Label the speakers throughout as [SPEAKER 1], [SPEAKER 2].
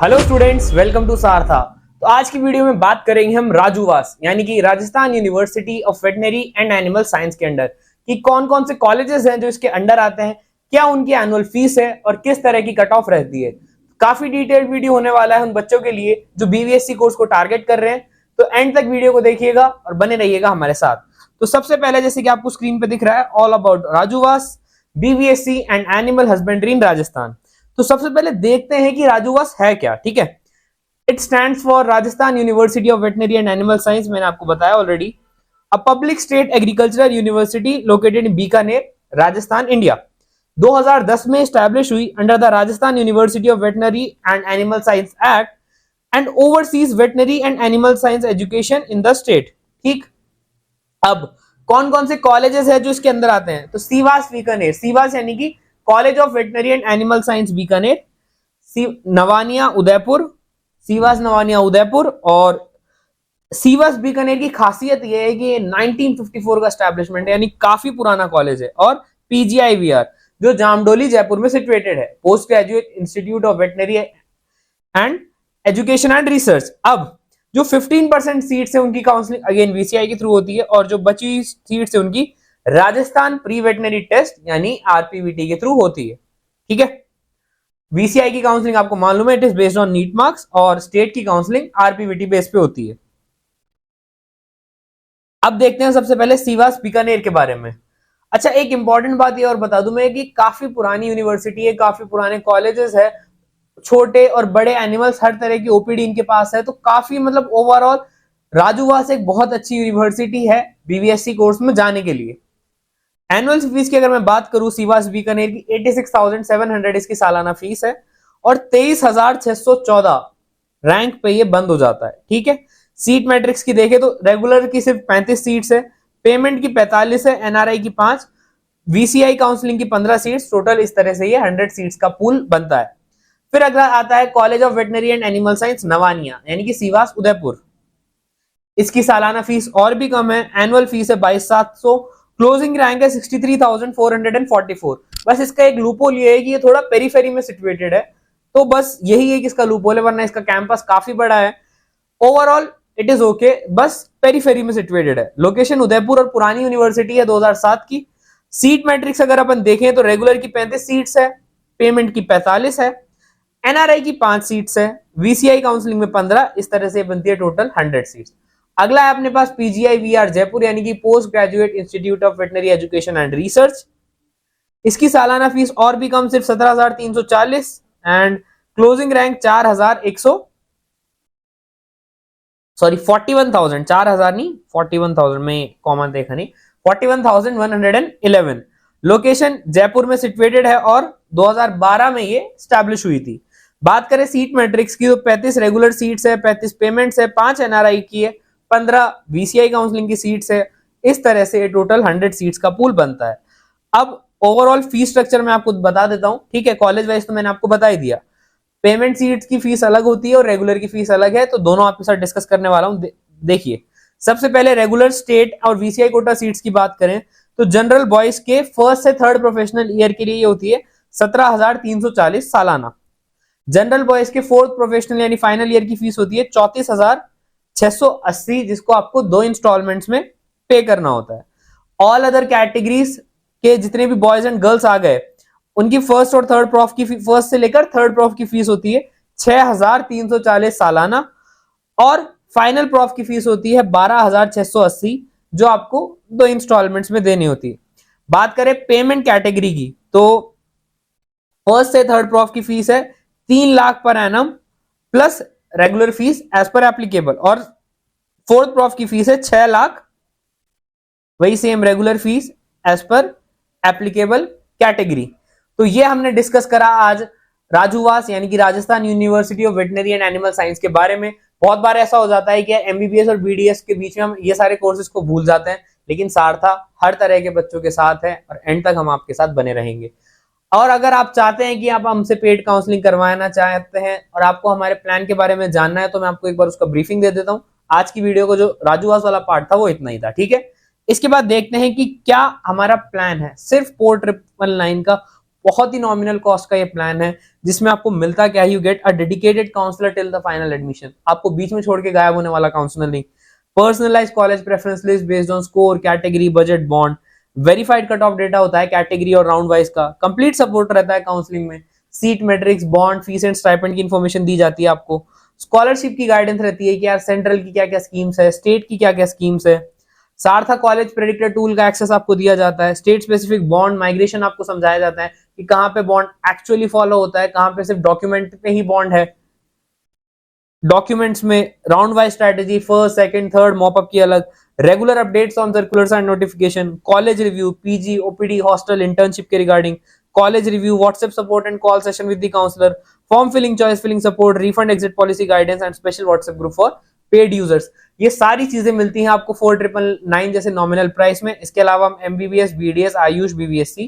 [SPEAKER 1] Hello students, welcome to Saartha. तो आज की वीडियो में बात करेंगे हम राजूवास यानी कि Rajasthan university of veterinary and animal science के अंडर कि कौन कौन से कॉलेजेस हैं जो इसके अंडर आते हैं, क्या उनकी एनुअल फीस है और किस तरह की कट ऑफ रहती है। काफी डिटेल्ड वीडियो होने वाला है उन बच्चों के लिए जो बीवीएससी कोर्स को टारगेट कर रहे हैं। तो एंड तक वीडियो को देखिएगा और बने रहिएगा हमारे साथ। तो सबसे पहले जैसे कि आपको स्क्रीन पे दिख रहा है, all about RAJUVAS BVSc and animal husbandry in Rajasthan. तो सबसे पहले देखते हैं कि राजूवास है क्या। ठीक है, it stands for Rajasthan university of veterinary and animal science. मैंने आपको बताया already. A public state agricultural university located in Bikaner, Rajasthan, India. 2010 में स्टैब्लिश हुई under the Rajasthan university of veterinary and animal science act and overseas veterinary and animal science education in the state. ठीक, अब कौन कौन से कॉलेजेस है जो इसके अंदर आते हैं? तो सीवास बीकानेर, सीवास यानी कि college of veterinary and animal science Bikaner, Navania Udaipur, CVAS Navania Udaipur. और सीवास बीकानेर की खासियत यह है कि ये 1954 का एस्टैब्लिशमेंट है, यानी काफी पुराना कॉलेज है। और पीजीआईवीआर जो जामडोली जयपुर में सिचुएटेड है, post graduate institute of veterinary and education and research. अब जो 15% सीट्स है उनकी काउंसलिंग अगेन वीसीआई के थ्रू होती है, और जो बची सीट्स है उनकी राजस्थान प्री वेटनरी टेस्ट यानी आरपीवीटी के थ्रू होती है। ठीक है, वीसीआई की काउंसलिंग आपको मालूम है, it is based on NEET marks, और स्टेट की काउंसलिंग आरपीवीटी बेस पे होती है। अब देखते हैं सबसे पहले सीवास बीकानेर के बारे में। अच्छा, एक इंपॉर्टेंट बात ये और बता दूं मैं कि काफी पुरानी यूनिवर्सिटी है, काफी पुराने कॉलेजेस है, छोटे और बड़े एनिमल्स हर तरह की ओपीडी इनके पास है। तो काफी मतलब ओवरऑल राजूवास एक बहुत अच्छी यूनिवर्सिटी है बीवीएससी कोर्स में जाने के लिए। एनुअल फीस की अगर मैं बात करूं सीवास बीकानेर की 86,700 इसकी सालाना फीस है, और 23,614 रैंक पे ये बंद हो जाता है। ठीक है, सीट मैट्रिक्स की देखें तो रेगुलर की सिर्फ 35 सीट्स है, पेमेंट की 45 है, एनआरआई की 5, वीसीआई काउंसलिंग की 15 सीट्स, टोटल इस तरह से ये 100 सीट्स का पूल बनता है। फिर अगला आता है college of veterinary and animal science Nawania यानी कि सीवास उदयपुर। इसकी सालाना फीस और भी कम है, एनुअल फीस है 22,700, क्लोजिंग रैंक है 63,444। बस इसका एक लूपहोल ये है कि ये थोड़ा पेरीफेरी में सिचुएटेड है, तो बस यही है कि इसका लूपहोल है, वरना इसका कैंपस काफी बड़ा है। ओवरऑल इट इज ओके, बस पेरीफेरी में सिचुएटेड है। लोकेशन उदयपुर और पुरानी यूनिवर्सिटी है 2007 की। सीट मैट्रिक्स अगर अपन देखें तो रेगुलर की 35 सीट्स है, पेमेंट की 45 है, एनआरआई की 5 सीट्स है, वीसीआई काउंसलिंग में 15, इस तरह से बनती है टोटल 100 सीट्स। अगला है अपने पास पीजीआईवीआर जयपुर यानी कि post graduate institute of veterinary education and research. इसकी सालाना फीस और भी कम, सिर्फ 17,340, एंड क्लोजिंग रैंक 41,000, 4,000 नहीं 41,000 में कॉमा देखा नहीं, 41,111। लोकेशन जयपुर में सिचुएटेड है और 2012 में ये स्टैब्लिश हुई थी। बात करें सीट मैट्रिक्स की तो 35 रेगुलर सीट्स है, 35 पेमेंट्स है, 5 एनआरआई की है, 15 वीसीआई काउंसलिंग की सीट्स है। इस तरह से टोटल 100 सीट्स का पूल बनता है। अब ओवरऑल फीस स्ट्रक्चर मैं आपको बता देता हूं। ठीक है, कॉलेज वाइज तो मैंने आपको बता ही दिया, पेमेंट सीट्स की फीस अलग होती है और रेगुलर की फीस अलग है, तो दोनों आपके साथ डिस्कस करने वाला हूं। देखिए, सबसे पहले रेगुलर स्टेट और वीसीआई कोटा सीट्स की बात करें तो जनरल बॉयज के फर्स्ट से थर्ड प्रोफेशनल ईयर के लिए ये होती है 17,340 सालाना। जनरल बॉयज के फोर्थ प्रोफेशनल यानी फाइनल ईयर की फीस होती है 34,680, जिसको आपको 2 इंस्टॉलमेंट्स में पे करना होता है। ऑल अदर कैटेगरीज के जितने भी बॉयज एंड गर्ल्स आ गए उनकी फर्स्ट और थर्ड प्रॉफ की फर्स्ट से लेकर थर्ड प्रॉफ की फीस होती है 6,340 सालाना, और फाइनल प्रॉफ की फीस होती है 12,680, जो आपको 2 इंस्टॉलमेंट्स में देनी होती है। बात करें पेमेंट कैटेगरी की तो फर्स्ट से थर्ड प्रॉफ की फीस है 3 lakh per annum plus regular fees as per applicable, और फोर्थ प्रॉफ की फीस है 6 लाख, वही same regular fees as per applicable category. तो ये हमने डिस्कस करा आज राजूवास यानी कि Rajasthan university of veterinary and animal science के बारे में। बहुत बार ऐसा हो जाता है कि एमबीबीएस और बीडीएस के बीच में हम ये सारे कोर्सेज को भूल जाते हैं, लेकिन सारथा हर तरह के बच्चों के साथ है और एंड तक हम आपके साथ बने रहेंगे। और अगर आप चाहते हैं कि आप हमसे पेड काउंसलिंग करवाना चाहते हैं और आपको हमारे प्लान के बारे में जानना है, तो मैं आपको एक बार उसका ब्रीफिंग दे देता हूँ। आज की वीडियो को जो राजूवास वाला पार्ट था वो इतना ही था। ठीक है, इसके बाद देखते हैं कि क्या हमारा प्लान है सिर्फ पोर्ट 999 का बहुत ही नॉमिनल कॉस्ट का ये प्लान है, जिसमें आपको मिलता क्या है, you get a dedicated counsellor till the final admission. आपको बीच में छोड़ के गायब होने वाला काउंसलर नहीं। Personalised college preference list based on score, category, budget, bond. Verified cut off data होता है कैटेगरी और राउंड वाइज का। कंप्लीट सपोर्ट रहता है काउंसलिंग में। Seat matrix, bond, fees and stipend की इन्फॉर्मेशन दी जाती है आपको। स्कॉलरशिप की गाइडेंस रहती है कि यार सेंट्रल की क्या क्या स्कीम्स है, स्टेट की क्या क्या स्कीम्स है। सारथा कॉलेज प्रेडिक्टर टूल का एक्सेस आपको दिया जाता है। स्टेट स्पेसिफिक बॉन्ड माइग्रेशन आपको समझाया जाता है कि कहां पे बॉन्ड एक्चुअली फॉलो होता है, कहां पे सिर्फ डॉक्यूमेंट पे ही बॉन्ड है। डॉक्यूमेंट्स में round wise strategy, first, second, third, mop-up की अलग। Regular updates on circulars and notification. College review, PG, OPD, hostel, internship के regarding. College review, WhatsApp support and call session with the counsellor. Form filling, choice filling support, refund exit policy guidance and special WhatsApp group for paid users. ये सारी चीजें मिलती हैं आपको 4999 जैसे nominal price में। इसके अलावा हम MBBS, BDS, Ayush, BVSc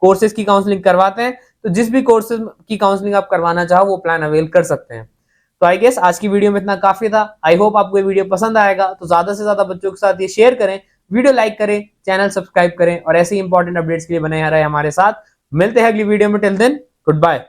[SPEAKER 1] courses की काउंसलिंग करवाते हैं। तो जिस भी कोर्सेज की काउंसलिंग आप करवाना चाहो वो प्लान अवेल कर सकते हैं। तो आई गेस आज की वीडियो में इतना काफी था। आई होप आपको ये वीडियो पसंद आएगा, तो ज्यादा से ज्यादा बच्चों के साथ ये शेयर करें, वीडियो लाइक करें, चैनल सब्सक्राइब करें और ऐसे ही इंपॉर्टेंट अपडेट्स के लिए बने रहे हमारे साथ। मिलते हैं अगली वीडियो में। Till then, good bye.